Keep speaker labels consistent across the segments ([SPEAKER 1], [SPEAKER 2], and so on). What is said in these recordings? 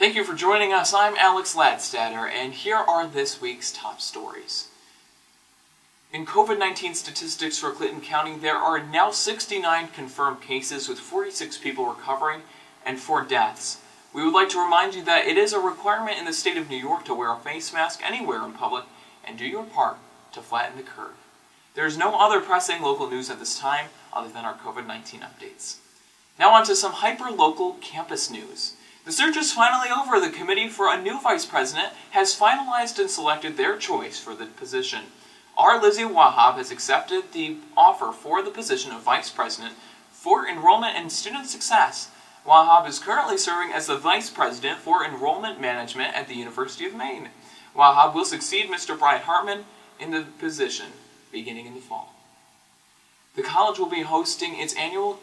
[SPEAKER 1] Thank you for joining us. I'm Ladstatter, and here are this week's top stories. In COVID-19 statistics for Clinton County, there are now 69 confirmed cases with 46 people recovering and 4 deaths. We would like to remind you that it is a requirement in the state of New York to wear a face mask anywhere in public and do your part to flatten the curve. There is no other pressing local news at this time other than our COVID-19 updates. Now on to some hyper-local campus news. The search is finally over. The committee for a new vice president has finalized and selected their choice for the position. Our Lizzie Wahab has accepted the offer for the position of vice president for enrollment and student success. Wahab is currently serving as the vice president for enrollment management at the University of Maine. Wahab will succeed Mr. Bryant Hartman in the position beginning in the fall. The college will be hosting its annual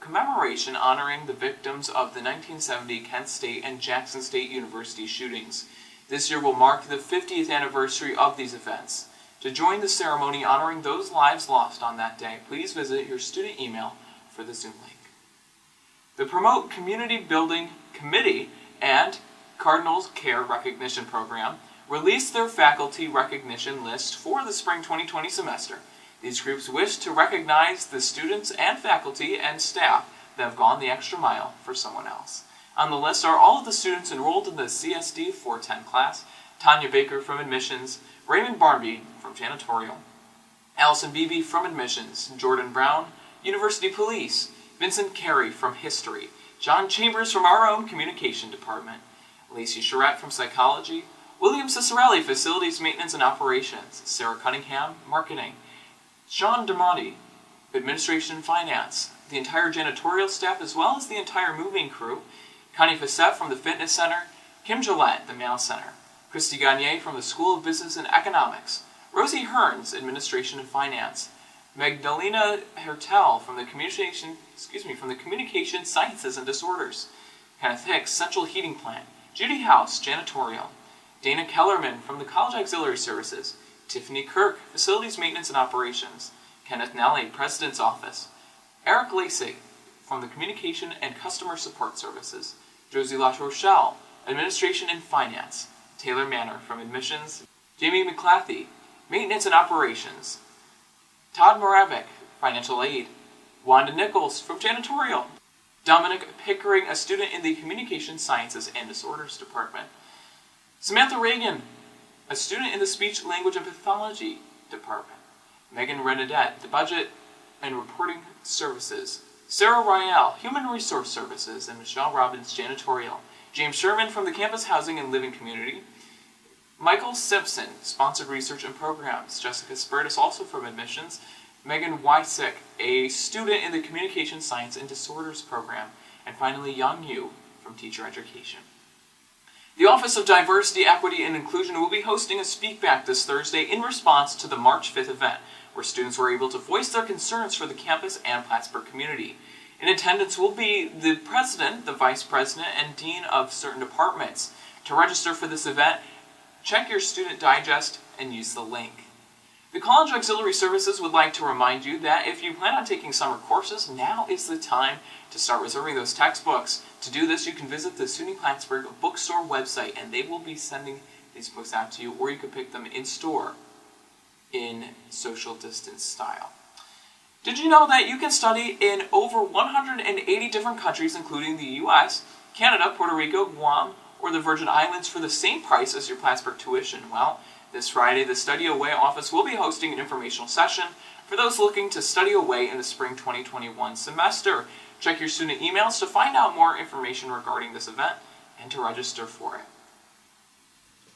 [SPEAKER 1] commemoration honoring the victims of the 1970 Kent State and Jackson State University shootings. This year will mark the 50th anniversary of these events. To join the ceremony honoring those lives lost on that day, please visit your student email for the Zoom link. The Promote Community Building Committee and Cardinals Care Recognition Program released their faculty recognition list for the spring 2020 semester. These groups wish to recognize the students and faculty and staff that have gone the extra mile for someone else. On the list are all of the students enrolled in the CSD 410 class: Tanya Baker from Admissions, Raymond Barnby from Janitorial, Allison Beebe from Admissions, Jordan Brown, University Police, Vincent Carey from History, John Chambers from our own Communication Department, Lacey Charette from Psychology, William Cicerelli, Facilities Maintenance and Operations, Sarah Cunningham, Marketing, Sean DeMonte, Administration and Finance, the entire janitorial staff as well as the entire moving crew, Connie Fassett from the Fitness Center, Kim Gillette, the Mail Center, Christy Gagne from the School of Business and Economics, Rosie Hearns, Administration and Finance, Magdalena Hertel from the Communication Sciences and Disorders, Kenneth Hicks, Central Heating Plant, Judy House, Janitorial, Dana Kellerman from the College Auxiliary Services, Tiffany Kirk, Facilities Maintenance and Operations, Kenneth Nally, President's Office, Eric Lacey from the Communication and Customer Support Services, Josie LaRochelle, Administration and Finance, Taylor Manor from Admissions, Jamie McClathy, Maintenance and Operations, Todd Moravik, Financial Aid, Wanda Nichols from Janitorial, Dominic Pickering, a student in the Communication Sciences and Disorders Department, Samantha Reagan, a student in the Speech, Language, and Pathology Department, Megan Renadette, the Budget and Reporting Services, Sarah Riel, Human Resource Services, and Michelle Robbins, Janitorial, James Sherman from the Campus Housing and Living Community, Michael Simpson, Sponsored Research and Programs, Jessica Spurtis, also from Admissions, Megan Wysick, a student in the Communication Science and Disorders Program, and finally Yang Yu from Teacher Education. The Office of Diversity, Equity, and Inclusion will be hosting a Speak Back this Thursday in response to the March 5th event, where students were able to voice their concerns for the campus and Plattsburgh community. In attendance will be the president, the vice president, and dean of certain departments. To register for this event, check your student digest and use the link. The College Auxiliary Services would like to remind you that if you plan on taking summer courses, now is the time to start reserving those textbooks. To do this, you can visit the SUNY Plattsburgh bookstore website, and they will be sending these books out to you, or you could pick them in store in social distance style. Did you know that you can study in over 180 different countries, including the U.S., Canada, Puerto Rico, Guam, or the Virgin Islands for the same price as your Plattsburgh tuition? Well, this Friday, the Study Away office will be hosting an informational session for those looking to study away in the spring 2021 semester. Check your student emails to find out more information regarding this event and to register for it.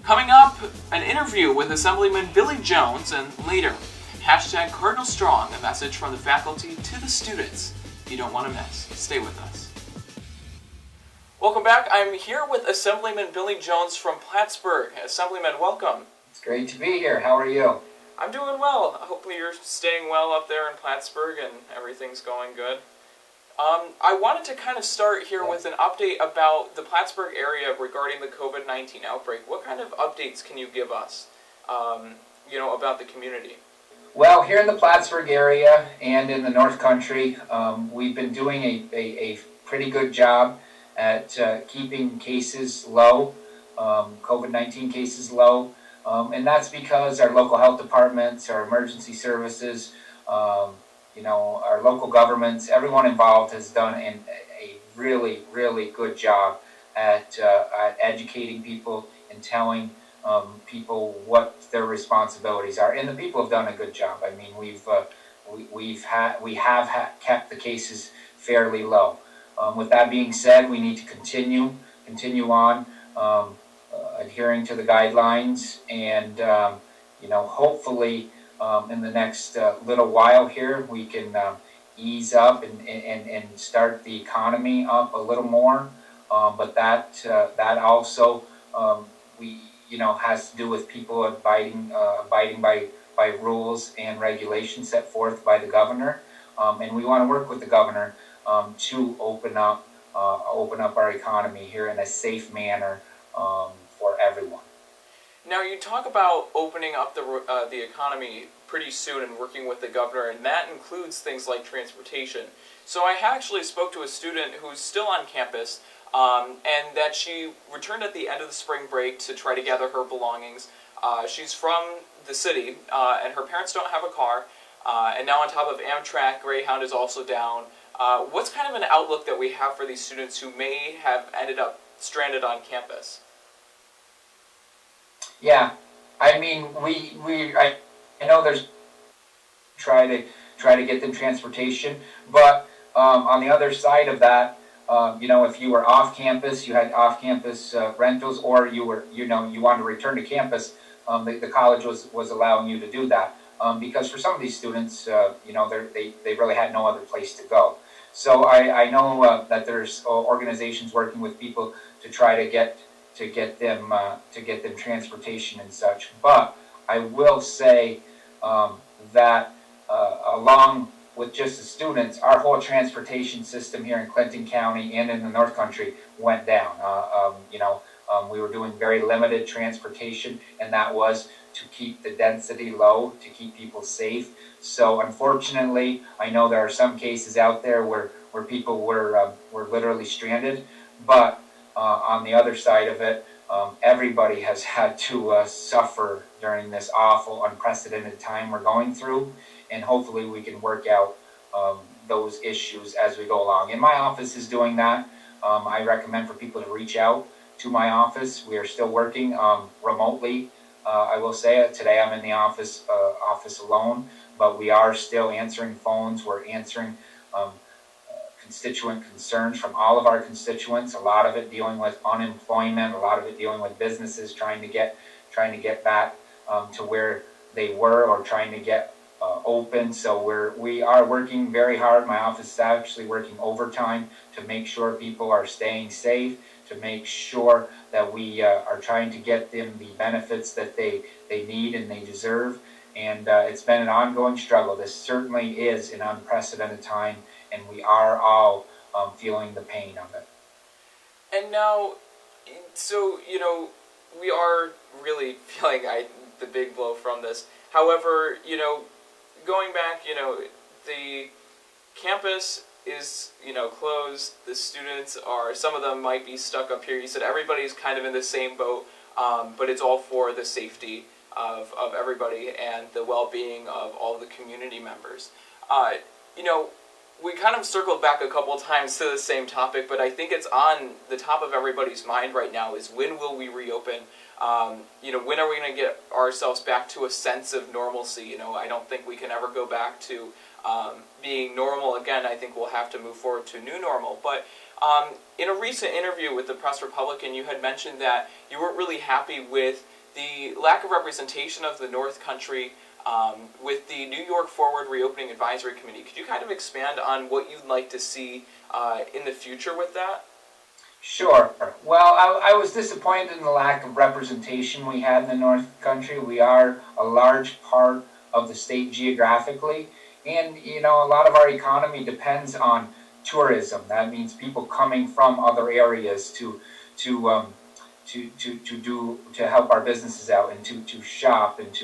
[SPEAKER 1] Coming up, an interview with Assemblyman Billy Jones, and later, #Cardinal Strong, a message from the faculty to the students you don't want to miss. Stay with us. Welcome back. I'm here with Assemblyman Billy Jones from Plattsburgh. Assemblyman, welcome.
[SPEAKER 2] It's great to be here. How are you?
[SPEAKER 1] I'm doing well. Hopefully you're staying well up there in Plattsburgh and everything's going good. I wanted to kind of start here with an update about the Plattsburgh area regarding the COVID-19 outbreak. What kind of updates can you give us, about the community?
[SPEAKER 2] Well, here in the Plattsburgh area and in the North Country, we've been doing a pretty good job at keeping cases low, COVID-19 cases low. And that's because our local health departments, our emergency services, our local governments, everyone involved has done a really, really good job at educating people and telling people what their responsibilities are. And the people have done a good job. I mean, we have kept the cases fairly low. With that being said, we need to continue on adhering to the guidelines, and hopefully in the next little while here we can ease up and start the economy up a little more. But that also has to do with people abiding by rules and regulations set forth by the governor, and we want to work with the governor to open up our economy here in a safe manner for everyone.
[SPEAKER 1] Now, you talk about opening up the economy pretty soon and working with the governor, and that includes things like transportation. So I actually spoke to a student who's still on campus, and that she returned at the end of the spring break to try to gather her belongings. She's from the city, and her parents don't have a car, and now on top of Amtrak, Greyhound is also down. What's kind of an outlook that we have for these students who may have ended up stranded on campus?
[SPEAKER 2] Yeah, I mean, I know there's try to get them transportation, but on the other side of that, if you were off campus, you had off-campus rentals, or you wanted to return to campus, the college was allowing you to do that, because for some of these students, they really had no other place to go. So I know that there's organizations working with people to try to get them transportation and such. But I will say that along with just the students, our whole transportation system here in Clinton County and in the North Country went down. We were doing very limited transportation, and that was to keep the density low, to keep people safe. So unfortunately, I know there are some cases out there where people were literally stranded, but on the other side of it, everybody has had to suffer during this awful, unprecedented time we're going through, and hopefully we can work out those issues as we go along. And my office is doing that. I recommend for people to reach out to my office. We are still working remotely. I will say today I'm in the office alone, but we are still answering phones. We're answering constituent concerns from all of our constituents. A lot of it dealing with unemployment, a lot of it dealing with businesses trying to get back to where they were, or trying to get open. So we are working very hard. My office is actually working overtime to make sure people are staying safe, to make sure that we are trying to get them the benefits that they need and they deserve. And it's been an ongoing struggle. This certainly is an unprecedented time, and we are all feeling the pain of it.
[SPEAKER 1] And now, so, we are really feeling the big blow from this. However, going back, the campus is, closed. The students some of them might be stuck up here. You said everybody's kind of in the same boat, but it's all for the safety of everybody and the well-being of all the community members. We kind of circled back a couple times to the same topic, but I think it's on the top of everybody's mind right now is, when will we reopen? When are we going to get ourselves back to a sense of normalcy? I don't think we can ever go back to being normal again. I think we'll have to move forward to new normal. But in a recent interview with the Press Republican, you had mentioned that you weren't really happy with the lack of representation of the North Country with the New York Forward Reopening Advisory Committee. Could you kind of expand on what you'd like to see in the future with that?
[SPEAKER 2] Sure. Well, I was disappointed in the lack of representation we had in the North Country. We are a large part of the state geographically, and a lot of our economy depends on tourism. That means people coming from other areas to help our businesses out, and to shop, and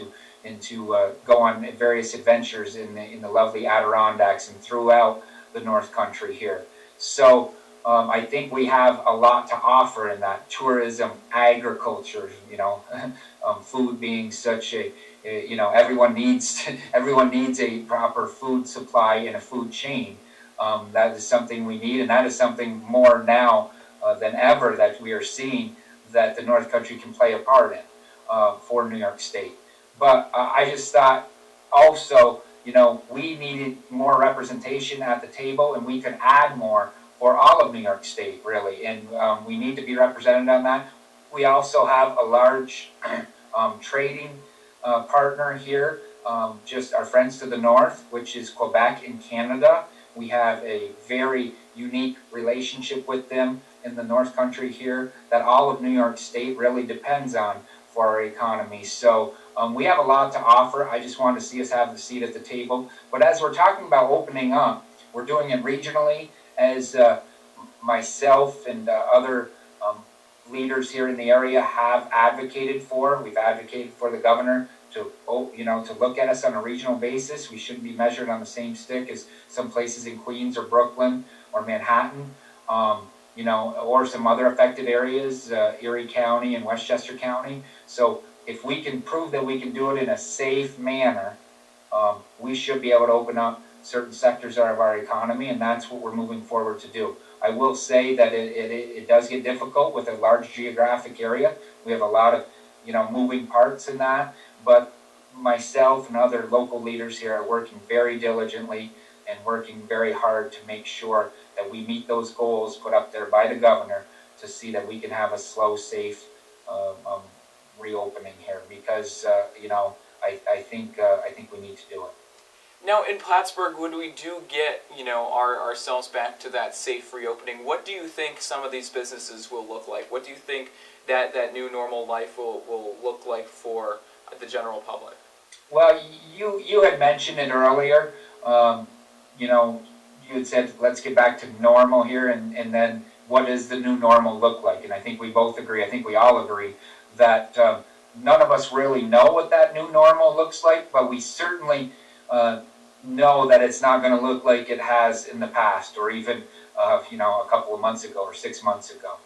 [SPEAKER 2] to go on various adventures in the lovely Adirondacks and throughout the North Country here. So I think we have a lot to offer in that tourism, agriculture, food being such everyone needs everyone needs a proper food supply and a food chain. That is something we need, and that is something more now than ever that we are seeing that the North Country can play a part in for New York State. But I just thought also, we needed more representation at the table, and we could add more for all of New York State, really, and we need to be represented on that. We also have a large trading partner here, just our friends to the north, which is Quebec in Canada. We have a very unique relationship with them in the North Country here that all of New York State really depends on for our economy. So we have a lot to offer. I just wanted to see us have the seat at the table. But as we're talking about opening up, we're doing it regionally, as myself and other leaders here in the area have advocated for. We've advocated for the governor to look at us on a regional basis. We shouldn't be measured on the same stick as some places in Queens or Brooklyn or Manhattan, or some other affected areas, Erie County and Westchester County. So if we can prove that we can do it in a safe manner, we should be able to open up certain sectors of our economy, and that's what we're moving forward to do. I will say that it does get difficult with a large geographic area. We have a lot of moving parts in that, but myself and other local leaders here are working very diligently and working very hard to make sure that we meet those goals put up there by the governor to see that we can have a slow, safe reopening here, because I think we need to do it.
[SPEAKER 1] Now, in Plattsburgh, when we do get, ourselves back to that safe reopening, what do you think some of these businesses will look like? What do you think that new normal life will look like for the general public?
[SPEAKER 2] Well, you had mentioned it earlier. You had said, let's get back to normal here, and then what does the new normal look like? And I think we both agree, I think we all agree, that none of us really know what that new normal looks like, but we certainly know that it's not going to look like it has in the past, or even a couple of months ago or 6 months ago.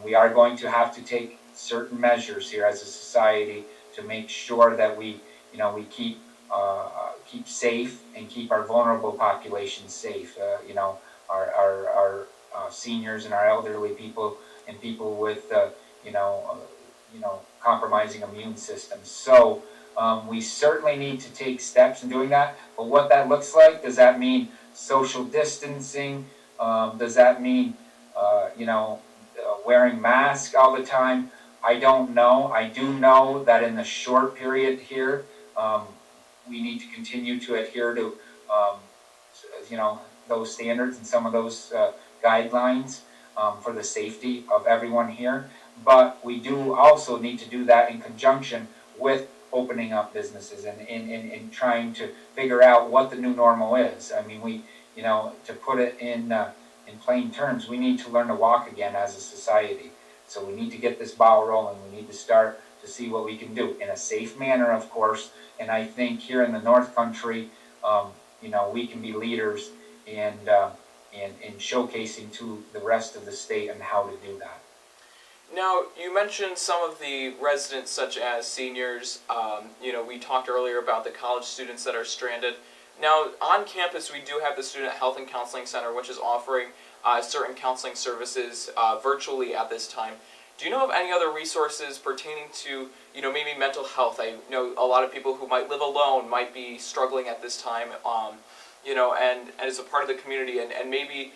[SPEAKER 2] We are going to have to take certain measures here as a society to make sure that we keep safe and keep our vulnerable population safe. Our seniors and our elderly people and people with compromising immune systems. So we certainly need to take steps in doing that. But what that looks like, does that mean social distancing? Does that mean wearing masks all the time? I don't know. I do know that in the short period here, we need to continue to adhere to those standards and some of those guidelines for the safety of everyone here. But we do also need to do that in conjunction with opening up businesses and trying to figure out what the new normal is. I mean, to put it in plain terms, we need to learn to walk again as a society. So we need to get this ball rolling. We need to start to see what we can do in a safe manner, of course. And I think here in the North Country, we can be leaders in showcasing to the rest of the state and how to do that.
[SPEAKER 1] Now, you mentioned some of the residents, such as seniors. We talked earlier about the college students that are stranded. Now, on campus, we do have the Student Health and Counseling Center, which is offering certain counseling services virtually at this time. Do you know of any other resources pertaining to, maybe mental health? I know a lot of people who might live alone might be struggling at this time, and as a part of the community, and maybe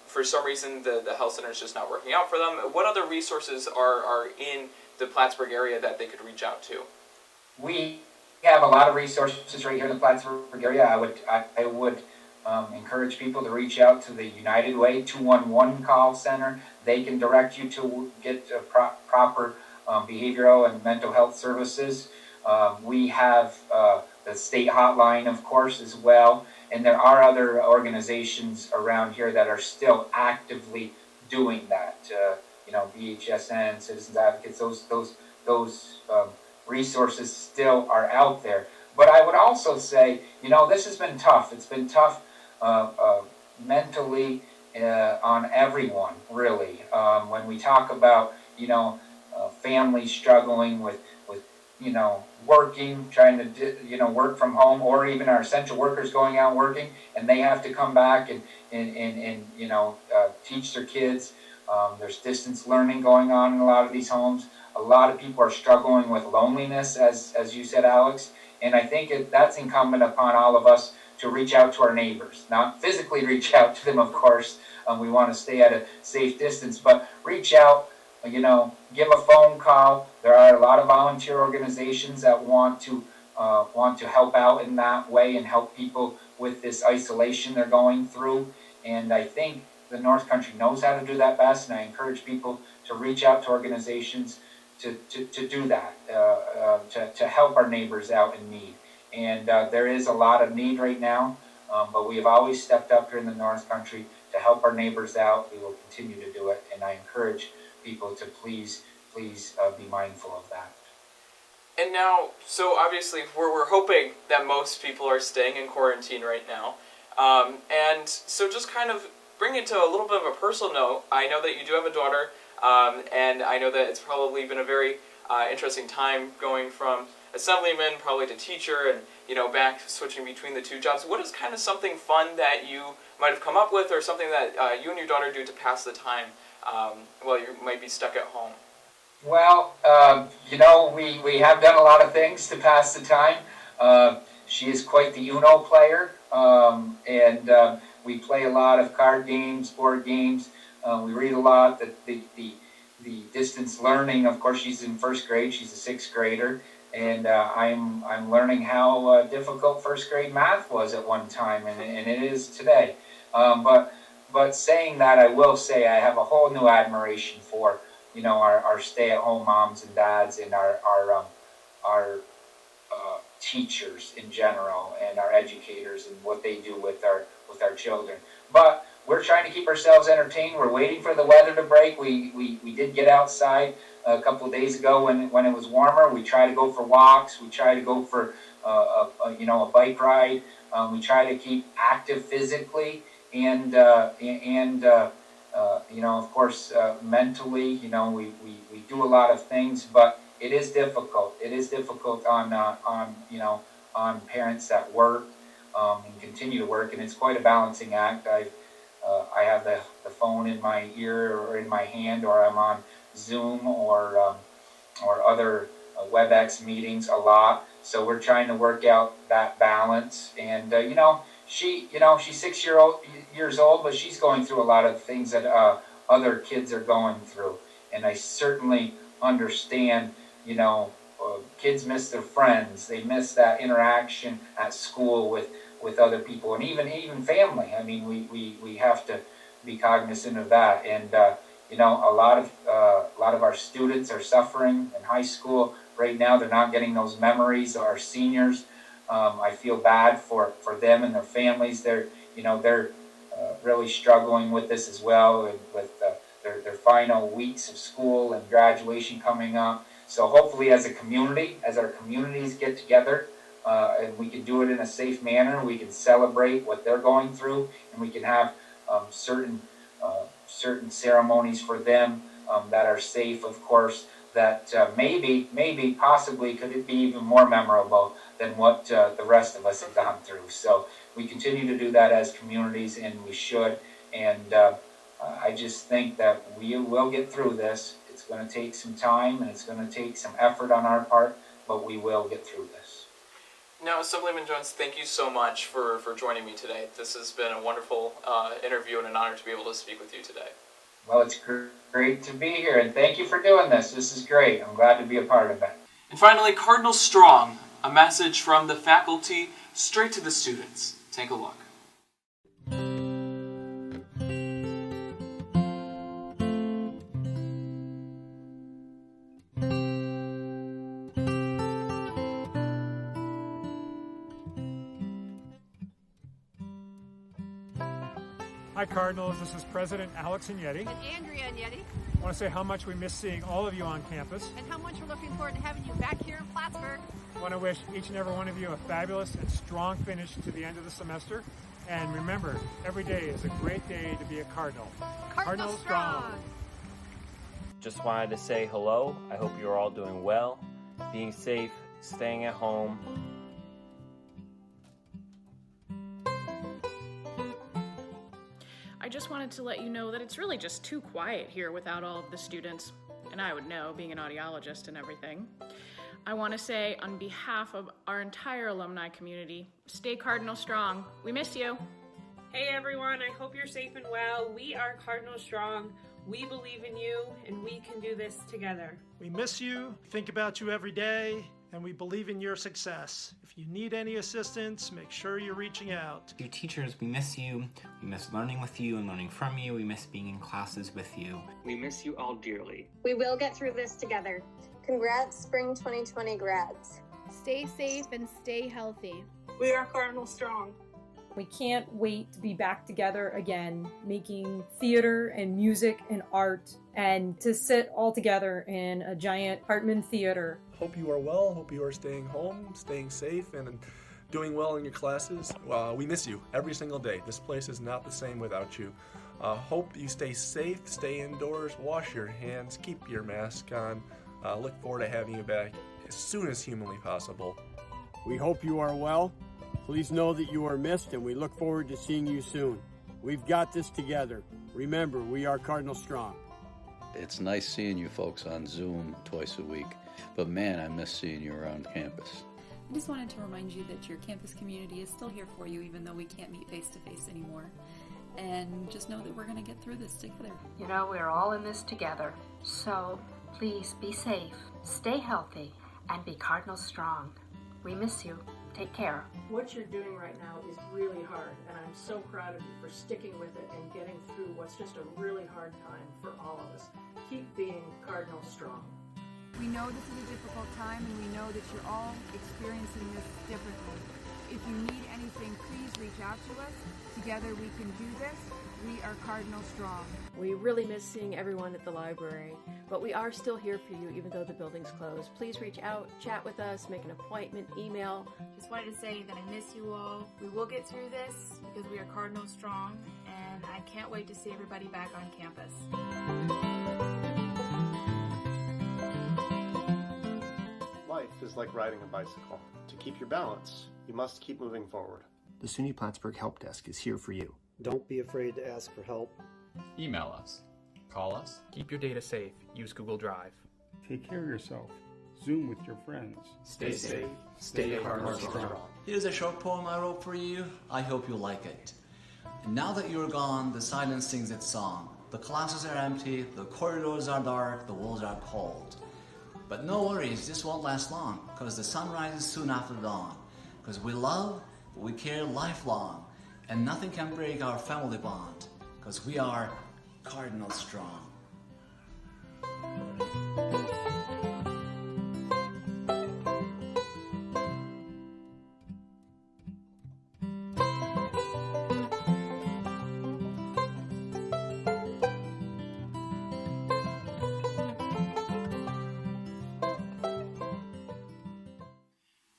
[SPEAKER 1] for some reason the health center is just not working out for them. What other resources are in the Plattsburgh area that they could reach out to?
[SPEAKER 2] We have a lot of resources right here in the Plattsburgh area. I would encourage people to reach out to the United Way 211 call center. They can direct you to get proper behavioral and mental health services. We have the state hotline, of course, as well. And there are other organizations around here that are still actively doing that. BHSN, Citizens Advocates, those resources still are out there. But I would also say, this has been tough. It's been tough mentally on everyone, really. When we talk about, families struggling with working, trying to work from home, or even our essential workers going out working, and they have to come back and teach their kids. There's distance learning going on in a lot of these homes. A lot of people are struggling with loneliness, as you said, Alex. And I think that's incumbent upon all of us to reach out to our neighbors. Not physically reach out to them, of course. We want to stay at a safe distance, but reach out, give a phone call. There are a lot of volunteer organizations that want to help out in that way and help people with this isolation they're going through. And I think the North Country knows how to do that best, and I encourage people to reach out to organizations to do that, to help our neighbors out in need. And there is a lot of need right now, but we have always stepped up here in the North Country to help our neighbors out. We will continue to do it, and I encourage people to please be mindful of that.
[SPEAKER 1] And now, so obviously we're hoping that most people are staying in quarantine right now. And so just kind of bring it to a little bit of a personal note. I know that you do have a daughter, and I know that it's probably been a very interesting time going from assemblyman probably to teacher and, back switching between the two jobs. What is kind of something fun that you might have come up with, or something that you and your daughter do to pass the time while you might be stuck at home?
[SPEAKER 2] Well, we have done a lot of things to pass the time. She is quite the Uno player, and we play a lot of card games, board games. We read a lot. The distance learning, of course, she's in first grade. She's a sixth grader, and I'm learning how difficult first grade math was at one time, and it is today. But saying that, I will say I have a whole new admiration for our stay-at-home moms and dads, and our teachers in general, and our educators, and what they do with our children. But we're trying to keep ourselves entertained. We're waiting for the weather to break. We did get outside a couple of days ago when it was warmer. We try to go for walks. We try to go for a bike ride. We try to keep active physically, and of course, mentally. We do a lot of things, but it is difficult. It is difficult on parents that work and continue to work, and it's quite a balancing act. I have the phone in my ear or in my hand, or I'm on Zoom or other WebEx meetings a lot. So we're trying to work out that balance. And she's 6 years old, but she's going through a lot of things that other kids are going through. And I certainly understand. Kids miss their friends. They miss that interaction at school with other people, and even family. I mean, we have to be cognizant of that. And a lot of our students are suffering in high school right now. They're not getting those memories. Our seniors, I feel bad for them and their families. They're really struggling with this as well, and with their final weeks of school and graduation coming up. So hopefully, as a community, as our communities get together, and we can do it in a safe manner, we can celebrate what they're going through, and we can have certain ceremonies for them that are safe, of course, that maybe possibly could be even more memorable than what the rest of us have gone through. So we continue to do that as communities, and we should. And I just think that we will get through this. It's going to take some time, and it's going to take some effort on our part, but we will get through this.
[SPEAKER 1] Now, Assemblyman Jones, thank you so much for joining me today. This has been a wonderful interview and an honor to be able to speak with you today.
[SPEAKER 2] Well, it's great to be here, and thank you for doing this. This is great. I'm glad to be a part of it.
[SPEAKER 1] And finally, Cardinal Strong, a message from the faculty straight to the students. Take a look.
[SPEAKER 3] Hi Cardinals, this is President Alex Agnetti.
[SPEAKER 4] And Andrea Agnetti.
[SPEAKER 3] I want to say how much we miss seeing all of you on campus.
[SPEAKER 4] And how much we're looking forward to having you back here in Plattsburgh.
[SPEAKER 3] I want to wish each and every one of you a fabulous and strong finish to the end of the semester. And remember, every day is a great day to be a Cardinal.
[SPEAKER 4] Cardinal strong.
[SPEAKER 5] Just wanted to say hello. I hope you're all doing well, being safe, staying at home.
[SPEAKER 6] I just wanted to let you know that it's really just too quiet here without all of the students. And I would know, being an audiologist and everything. I want to say, on behalf of our entire alumni community, stay Cardinal strong. We miss you.
[SPEAKER 7] Hey everyone, I hope you're safe and well. We are Cardinal Strong. We believe in you, and we can do this together.
[SPEAKER 8] We miss you, think about you every day, and we believe in your success. If you need any assistance, make sure you're reaching out.
[SPEAKER 9] Dear teachers, we miss you. We miss learning with you and learning from you. We miss being in classes with you.
[SPEAKER 5] We miss you all dearly.
[SPEAKER 10] We will get through this together. Congrats, Spring 2020 grads.
[SPEAKER 4] Stay safe and stay healthy.
[SPEAKER 7] We are Cardinal Strong.
[SPEAKER 11] We can't wait to be back together again, making theater and music and art, and to sit all together in a giant Hartman theater.
[SPEAKER 12] Hope you are well, hope you are staying home, staying safe, and doing well in your classes. We miss you every single day. This place is not the same without you. Hope you stay safe, stay indoors, wash your hands, keep your mask on. Look forward to having you back as soon as humanly possible.
[SPEAKER 13] We hope you are well. Please know that you are missed, and we look forward to seeing you soon. We've got this together. Remember, we are Cardinal Strong.
[SPEAKER 14] It's nice seeing you folks on Zoom twice a week, but man, I miss seeing you around campus.
[SPEAKER 15] I just wanted to remind you that your campus community is still here for you, even though we can't meet face-to-face anymore. And just know that we're going to get through this together.
[SPEAKER 16] You know, we're all in this together. So please be safe, stay healthy, and be Cardinal Strong. We miss you. Take care.
[SPEAKER 17] What you're doing right now is really hard, and I'm so proud of you for sticking with it and getting through what's just a really hard time for all of us. Keep being Cardinal Strong.
[SPEAKER 18] We know this is a difficult time, and we know that you're all experiencing this differently. If you need anything, please reach out to us. Together we can do this. We are Cardinal Strong.
[SPEAKER 19] We really miss seeing everyone at the library, but we are still here for you even though the building's closed. Please reach out, chat with us, make an appointment, email.
[SPEAKER 20] Just wanted to say that I miss you all. We will get through this because we are Cardinal Strong, and I can't wait to see everybody back on campus.
[SPEAKER 21] Life is like riding a bicycle. To keep your balance, you must keep moving forward.
[SPEAKER 22] The SUNY Plattsburgh Help Desk is here for you.
[SPEAKER 23] Don't be afraid to ask for help.
[SPEAKER 24] Email us. Call us.
[SPEAKER 25] Keep your data safe. Use Google Drive.
[SPEAKER 26] Take care of yourself. Zoom with your friends.
[SPEAKER 27] Stay safe. Stay Cardinal Strong. Here's a short poem I wrote for you. I hope you like it. And now that you're gone, the silence sings its song. The classes are empty, the corridors are dark, the walls are cold. But no worries, this won't last long, because the sun rises soon after dawn. Because we love, but we care lifelong, and nothing can break our family bond, because we are Cardinal Strong.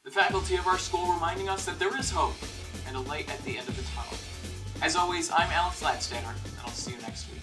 [SPEAKER 1] The faculty of our school reminding us that there is hope and a light at the end of the tunnel. As always, I'm Ladstatter, and I'll see you next week.